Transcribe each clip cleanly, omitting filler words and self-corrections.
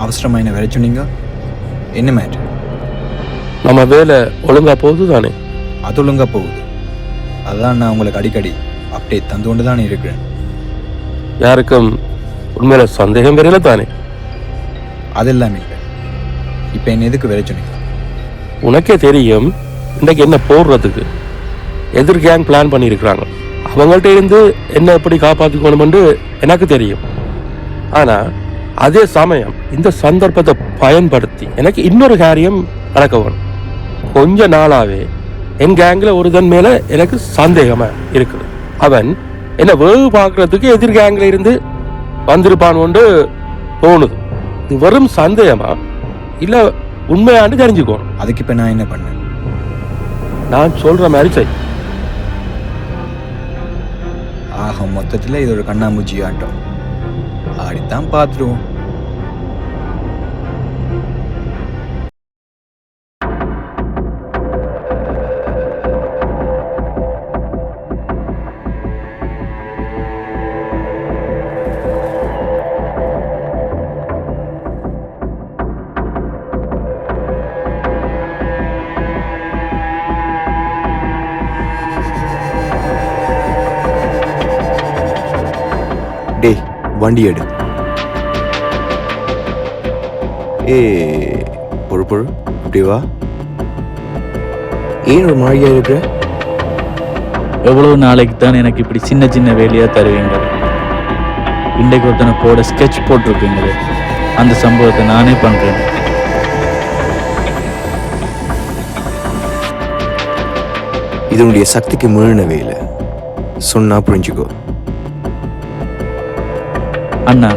அவசரமாக என்ன வேலை சொன்னீங்க? என்ன மேட்ரு? நம்ம வேலை ஒழுங்கா போகுது தானே? அது ஒழுங்காக போகுது. அதுதான் நான் உங்களுக்கு அடிக்கடி அப்டேட் தந்து கொண்டு தானே இருக்கிறேன். யாருக்கும் உண்மையில சந்தேகம் வரையில தானே? அதெல்லாம் இல்லை. இப்போ என்ன எதுக்கு வேலை சொன்னீங்க? உனக்கே தெரியும் இன்றைக்கு என்ன போடுறதுக்கு எதிர் கேங் பிளான் பண்ணியிருக்கிறாங்க. அவங்கள்ட்ட இருந்து என்ன எப்படி காப்பாற்றிக்கணும்னு எனக்கு தெரியும். ஆனால் அதே சமயம் இந்த சந்தர்ப்பத்தை பயன்படுத்தி எனக்கு இன்னொரு காரியம் நடக்க வேணும். கொஞ்ச நாளாவே என் கேங்கில் ஒருதன் மேல எனக்கு சந்தேகமா இருக்குது. அவன் என்ன வேவு பார்க்கறதுக்கு எதிர் கேங்ல இருந்து வந்திருப்பான்னு தோணுது. இது வெறும் சந்தேகமா இல்ல உண்மையாண்டு தெரிஞ்சுக்கணும். அதுக்கு இப்போ நான் என்ன பண்ணேன்? நான் சொல்ற மாதிரி செய். ஆக மொத்தத்தில் இது ஒரு கண்ணாமூச்சி ஆட்டம். ஆடித்தான் பார்த்துருவோம். டேய், வண்டி எடு. பொறு இப்படி வா. ஏன் ஒரு மாதிரியா இருக்கிற? எவ்வளவு நாளைக்கு தான் எனக்கு இப்படி சின்ன சின்ன வேலையா தருவீங்க? இன்றைக்கு ஒருத்தனை போட ஸ்கெட்ச் போட்டிருப்பீங்களே, அந்த சம்பவத்தை நானே பண்றேன். இதனுடைய சக்திக்கு மீறின வேலை சொன்னா புரிஞ்சுக்கோ. அண்ணா,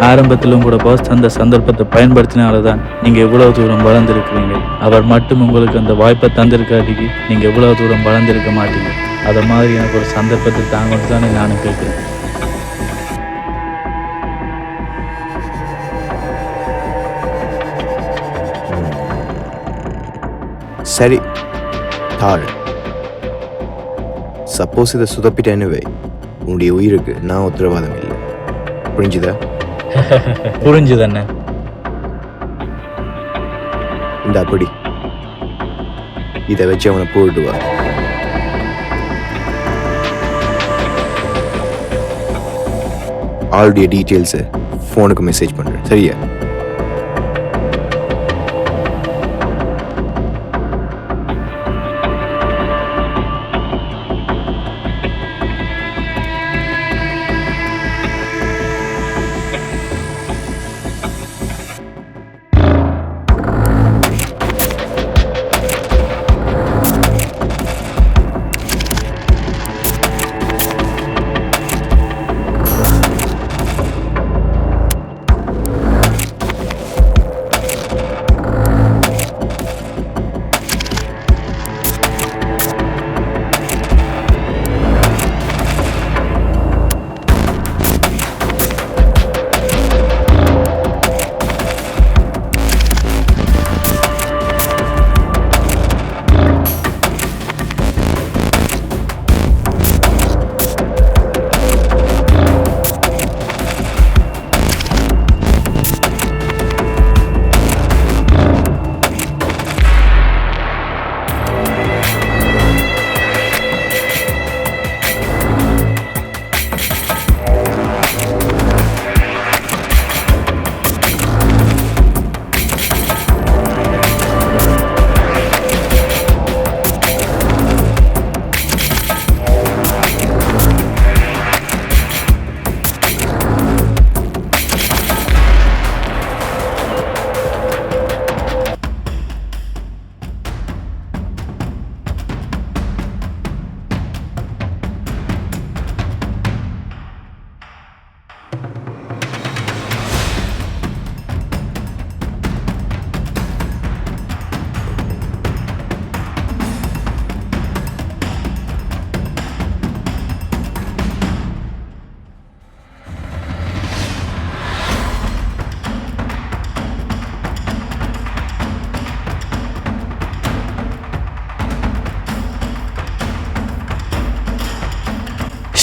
ஆரம்பத்திலும் கூட பாஸ் அந்த சந்தர்ப்பத்தை பயன்படுத்தினால்தான் நீங்க எவ்வளவு தூரம் வளர்ந்துருக்கிறீங்க. அவர் மட்டும் உங்களுக்கு அந்த வாய்ப்பை தந்திருக்காட்டிக்கு நீங்க எவ்வளவு தூரம் வளர்ந்துருக்க மாட்டீங்க. அதை மாதிரி எனக்கு ஒரு சந்தர்ப்பத்தை தாங்கன்னு தானே நானும் கேட்கிறேன். சரி தாழ். சப்போஸ் இதை சுதப்பிட்டேன்னு வை, உன்னுடைய உயிருக்கு நான் உத்தரவாதம் இல்லை. புரிஞ்சுதா? புரிஞ்சுது அண்ணா. இந்த அப்படி இதை வச்சு அவனை போயிட்டு வா. ஆளுடைய டீட்டெயில்ஸை ஃபோனுக்கு மெசேஜ் பண்ணுறேன், சரியா?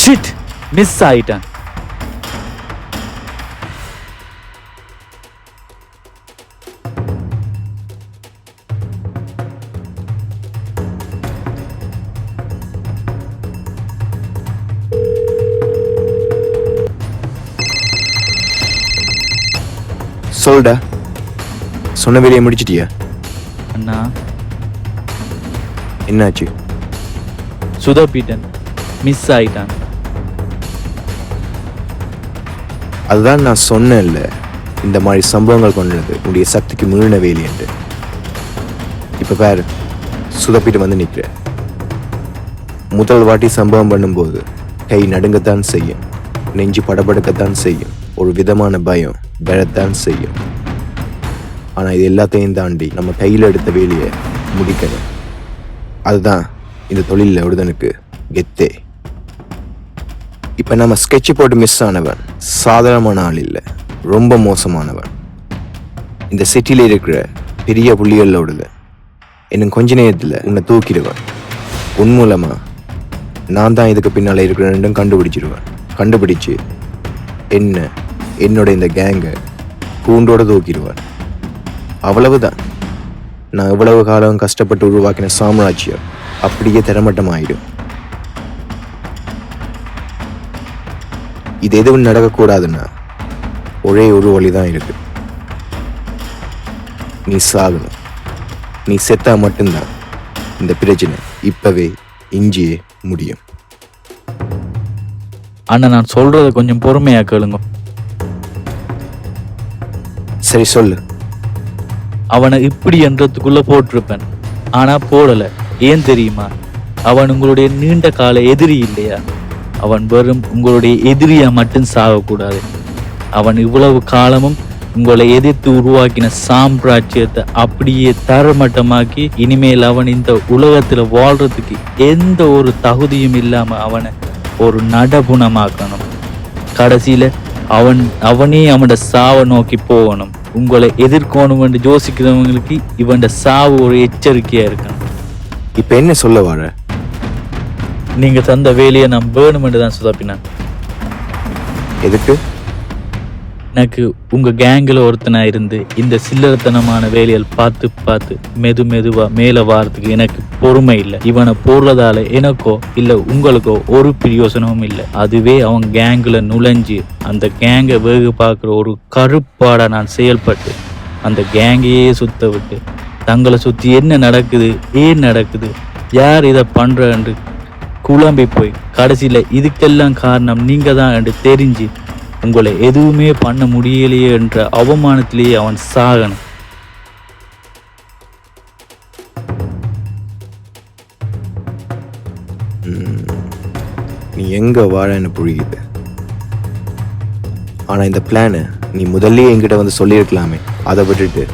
ஷிட், மிஸ் ஆயிட்டான். சொல்டா, சொன்ன வேலையை முடிச்சிட்டியா? அண்ணா, என்னாச்சு? சுதா பீட்டன் மிஸ் ஆயிட்டான். அதுதான் நான் சொன்னேன்ல, இந்த மாதிரி சம்பவங்கள் கொண்டது உன்னுடைய சக்திக்கு மீறின வேலி என்று. இப்ப பாரு, சுதப்பிட்டு வந்து நிற்கிற. முதல் வாட்டி சம்பவம் பண்ணும்போது கை நடுங்கத்தான் செய்யும், நெஞ்சு படபடுக்கத்தான் செய்யும், ஒரு விதமான பயம் பெறத்தான் செய்யும். ஆனா இது எல்லாத்தையும் தாண்டி நம்ம கையில் எடுத்த வேலையை முடிக்கணும். அதுதான் இந்த தொழிலில் ஒருதனுக்கு கெத்தே. இப்ப நம்ம ஸ்கெட்ச் போட்டு மிஸ் ஆனவன் சாதாரணமான ஆள் இல்லை, ரொம்ப மோசமானவன். இந்த சிட்டியில இருக்கிற பெரிய புள்ளிகளோடுது. இன்னும் கொஞ்ச நேரத்தில் உன்னை தூக்கிடுவேன். உன் மூலமா நான் தான் இதுக்கு பின்னால இருக்கிற கண்டுபிடிச்சிடுவேன். கண்டுபிடிச்சு என்னோட இந்த கேங்கை கூண்டோட தூக்கிடுவேன். அவ்வளவுதான். நான் எவ்வளவு காலம் கஷ்டப்பட்டு உருவாக்கின சாம்ராஜ்யம் அப்படியே தரமட்டமாயிடும். இது எதுவும் நடக்கக்கூடாதுன்னா ஒரே ஒரு வழிதான் இருக்கு. நீ சாகணும். நீ செத்தா மட்டும்தான் இந்த பிரச்சனை இப்பவே இஞ்சியே முடியும். அண்ணா, நான் சொல்றத கொஞ்சம் பொறுமையா கேளுங்க. சரி சொல்லு. அவனை இப்படி என்றதுக்குள்ள போட்டிருப்பேன், ஆனா போடல. ஏன் தெரியுமா? அவன் உங்களுடைய நீண்ட கால எதிரி இல்லையா? அவன் வெறும் உங்களுடைய எதிரியா மட்டும் சாகக்கூடாது. அவன் இவ்வளவு காலமும் உங்களை எதிர்த்து உருவாக்கின சாம்ராஜ்யத்தை அப்படியே தரமட்டமாக்கி இனிமேல் அவன் இந்த உலகத்துல வாழ்றதுக்கு எந்த ஒரு தகுதியும் இல்லாம அவனை ஒரு நடபுணமாக்கணும். கடைசியில அவனே அவனோட சாவை நோக்கி போகணும். உங்களை எதிர்க்கணும் என்று யோசிக்கிறவங்களுக்கு இவன் சாவு ஒரு எச்சரிக்கையா இருக்கணும். இப்ப என்ன சொல்ல வர? நீங்க தந்த வேலையை நான் வேணுமென்று தான் சுதாப்பினான். எதுக்கு? எனக்கு உங்க கேங்கில் ஒருத்தனா இருந்து இந்த சில்லறத்தனமான வேலைகள் பார்த்து மெதுவா மேல வாரத்துக்கு எனக்கு பொறுமை இல்லை. இவனை போடுறதால எனக்கோ இல்ல உங்களுக்கோ ஒரு பிரயோசனமும் இல்லை. அதுவே அவன் கேங்குல நுழைஞ்சு அந்த கேங்கை வேக பார்க்குற ஒரு கருப்பாடா நான் செயல்பட்டு அந்த கேங்கையே சுத்த விட்டு தங்களை சுத்தி என்ன நடக்குது, ஏன் நடக்குது, யார் இதை பண்ற என்று குழம்பி போய் கடைசியில இதுக்கெல்லாம் காரணம் நீங்க தான் என்று தெரிஞ்சு உங்களை எதுவுமே பண்ண முடியலையே என்ற அவமானத்திலேயே அவன் சாகணும். நீ எங்க வாழன்னு புரியுது. ஆனா இந்த பிளானை நீ முதல்ல என்கிட்ட வந்து சொல்லியிருக்கலாமே. அதை விட்டுட்டு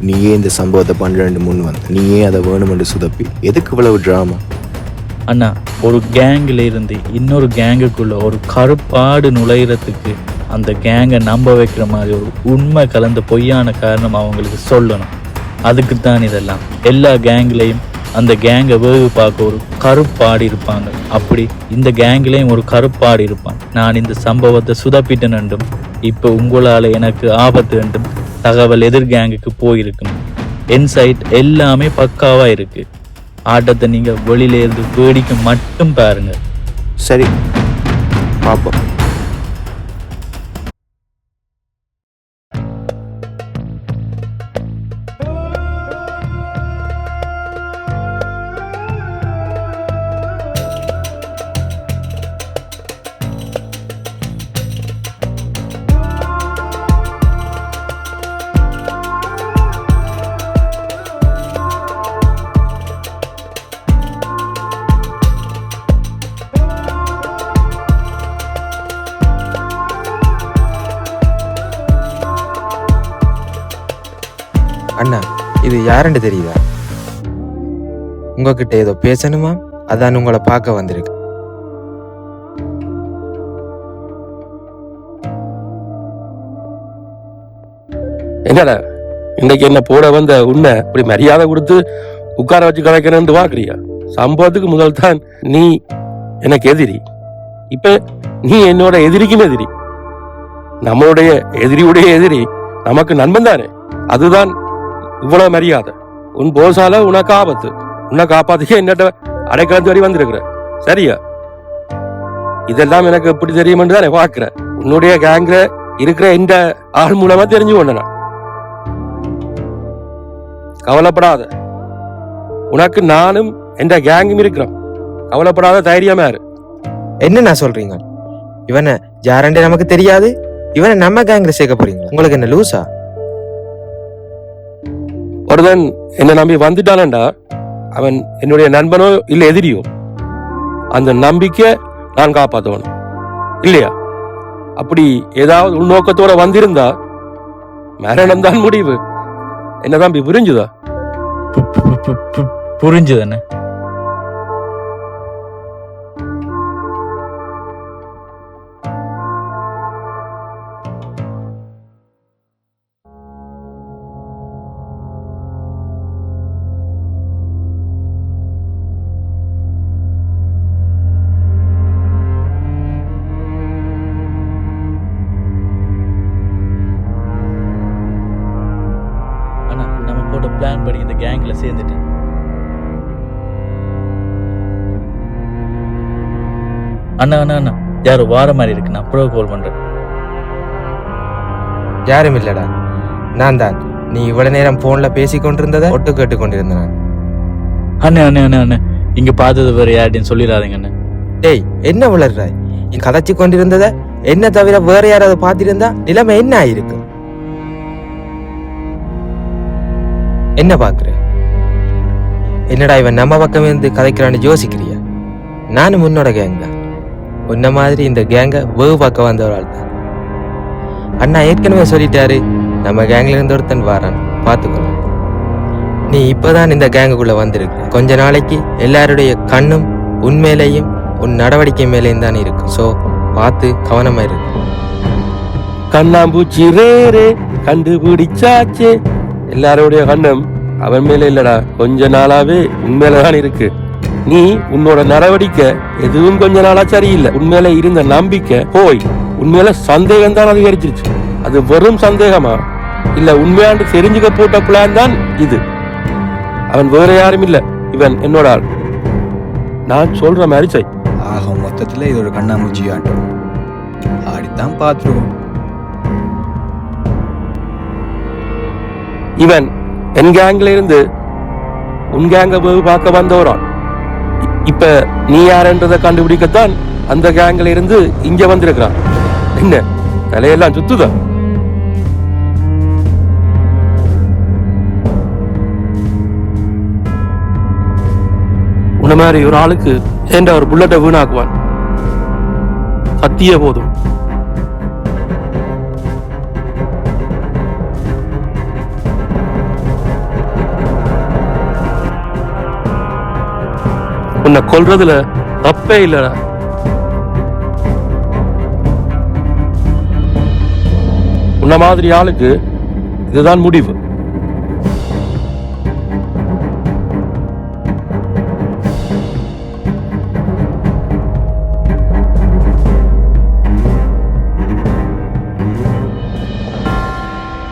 நீயே இந்த சம்பவத்தை பண்றேன்னு முன் வந்து நீயே அதை வேணுமென்று சுதப்பி எதுக்கு இவ்வளவு டிராமா? அண்ணா, ஒரு கேங்கில் இருந்து இன்னொரு கேங்குக்குள்ள ஒரு கருப்பாடு நுழையிறதுக்கு அந்த கேங்கை நம்ப வைக்கிற மாதிரி ஒரு உண்மை கலந்த பொய்யான காரணம் அவங்களுக்கு சொல்லணும். அதுக்குத்தான் இதெல்லாம். எல்லா கேங்லையும் அந்த கேங்கை வேகு பார்க்க ஒரு கருப்பாடு இருப்பாங்க. அப்படி இந்த கேங்லையும் ஒரு கருப்பாடு இருப்பான். நான் இந்த சம்பவத்தை சுதப்பிட்டேன் என்றும் இப்போ உங்களால் எனக்கு ஆபத்து என்றும் தகவல் எதிர் கேங்குக்கு போயிருக்கும். என்சைட் எல்லாமே பக்காவா இருக்கு. ஆட்டத்தை நீங்க வெளியில இருந்து வேடிக்கை மட்டும் பாருங்க. சரி, பாப்போம். அண்ணா, இது யாருன்னு தெரியுதா? உங்ககிட்ட ஏதோ பேசணுமா? அதான் உங்களை பார்க்க வந்திருக்கு. என்னடா இன்னைக்கு என்ன போட வந்த உன்னை இப்படி மரியாதை கொடுத்து உட்கார வச்சு கலைக்கிறேன்னு பாக்குறியா? சம்பவத்துக்கு முதல் தான் நீ எனக்கு எதிரி, இப்ப நீ என்னோட எதிரிக்கும் எதிரி. நம்மளுடைய எதிரியுடைய எதிரி நமக்கு நண்பன் தானே. அதுதான் இவ்வளவு மரியாதை. உன் போசால உனக்கு ஆபத்து. உன்னை காப்பாத்திக்க என்னட்ட அடைக்கலத்து வரை வந்திருக்கிற. சரியா? இதெல்லாம் எனக்கு எப்படி தெரியுமென்று தானே பாக்குற. உன்னுடைய கேங்ல இருக்கிற இந்த ஆள் மூலமா தெரிஞ்சு கொண்டனா கவலைப்படாத, உனக்கு நானும் என்ற கேங்கும் இருக்கிறோம். கவலைப்படாத, தைரியமா இரு. என்ன சொல்றீங்க? இவனை யாரண்டே நமக்கு தெரியாது, இவனை நம்ம கேங்ல சேர்க்க போறீங்க? உங்களுக்கு என்ன லூசா? ஒருதன் என்ன நம்பி வந்துட்டானண்டா, அவன் என்னுடைய நண்பனோ இல்ல எதிரியோ, அந்த நம்பிக்கை நான் காப்பாற்றணும் இல்லையா? அப்படி ஏதாவது உள்நோக்கத்தோட வந்திருந்தா மரணம் தான் முடிவு. என்ன தம்பி, புரிஞ்சுதா? புரிஞ்சுதானே? அண்ணா, நம்ம போட்ட பிளான் படி இந்த கேங்ல சேர்ந்துட்டேன். அண்ணா அண்ணா அண்ணா, யாரோ வார மாதிரி இருக்கு, நான் அப்புறம் கால் பண்றேன். யாரும் இல்லடா, நான் தான். நீ இவ்வளவு நேரம் போன்ல பேசி கொண்டிருந்ததை ஒட்டு கேட்டு கொண்டிருந்தேன். அண்ணே அண்ணே அண்ணே அண்ணே, இங்க பார்த்தது வேற யார்டையும் சொல்லிடாதீங்க அண்ணே. டேய், என்ன வளர்றாய்? நீ கதைச்சு கொண்டிருந்ததை என்ன தவிர வேற யாராவது பார்த்திருந்தா நிலைமை என்ன ஆயிருக்கு? என்ன பாக்குற? என்னடா இவன் நம்ம பக்கம் இருந்து கதைக்கிறான்னு யோசிக்கிறியா? நானும் உன்னோட கேங் தான். உன்ன மாதிரி இந்த கேங்க வேவு பார்க்க வந்த ஒரு ஆள் தான். அண்ணா ஏற்கனவே சொல்லிட்டாரு, நம்ம கேங்ல இருந்து ஒருத்தன் வாரான், பார்த்துக்கணும். நீ இப்பதான் இந்த கேங்குக்குள்ள வந்திருக்க. கொஞ்ச நாளைக்கு எல்லாருடைய கண்ணும் உண்மையிலையும் உன் நடவடிக்கை மேலேயும் தான் இருக்கும். சோ பார்த்து கவனமா இருக்கு. கண்ணாம்பூச்சி ரேரே கண்டுபிடிச்சாச்சு. எல்லாருடைய கண்ணும் அவன் மேல இல்லடா, கொஞ்ச நாளாவே உண்மையிலதான் இருக்கு. நீ உன்னோட நடவடிக்கை எதுவும் கொஞ்ச நாளா சரியில்லை. உண்மையில இருந்த நம்பிக்கை போய் உண்மையில சந்தேகம் தான் அதிகரிச்சிருச்சு. அது வெறும் சந்தேகமா இல்ல உண்மையாண்டு தெரிஞ்சுக்க போட்ட பிளான் தான் இது. அவன் வேற யாரும் இல்ல, இவன் என்னோட ஆள். நான் சொல்ற மாதிரி செய். ஆக மொத்தத்துல இது ஒரு கண்ணாமூச்சி ஆட்டம். ஆடித்தான் பார்த்துருவோம். இவன் என் கேங்ல இருந்து உன் கேங்க போய் பார்க்க வந்தவரான். இப்ப நீ யாருன்றதை கண்டுபிடிக்கத்தான் அந்த கேங்ல இருந்து இங்க வந்திருக்கிறான். என்ன தலையெல்லாம் சுத்துதா? உன்ன மாதிரி ஒரு ஆளுக்கு ஏண்டா ஒரு புல்லட்டை வீணாக்குவான்? சத்திய போதும். உன்னை கொல்றதுல தப்பே இல்லடா. உன்ன மாதிரி ஆளுக்கு இதுதான் முடிவு.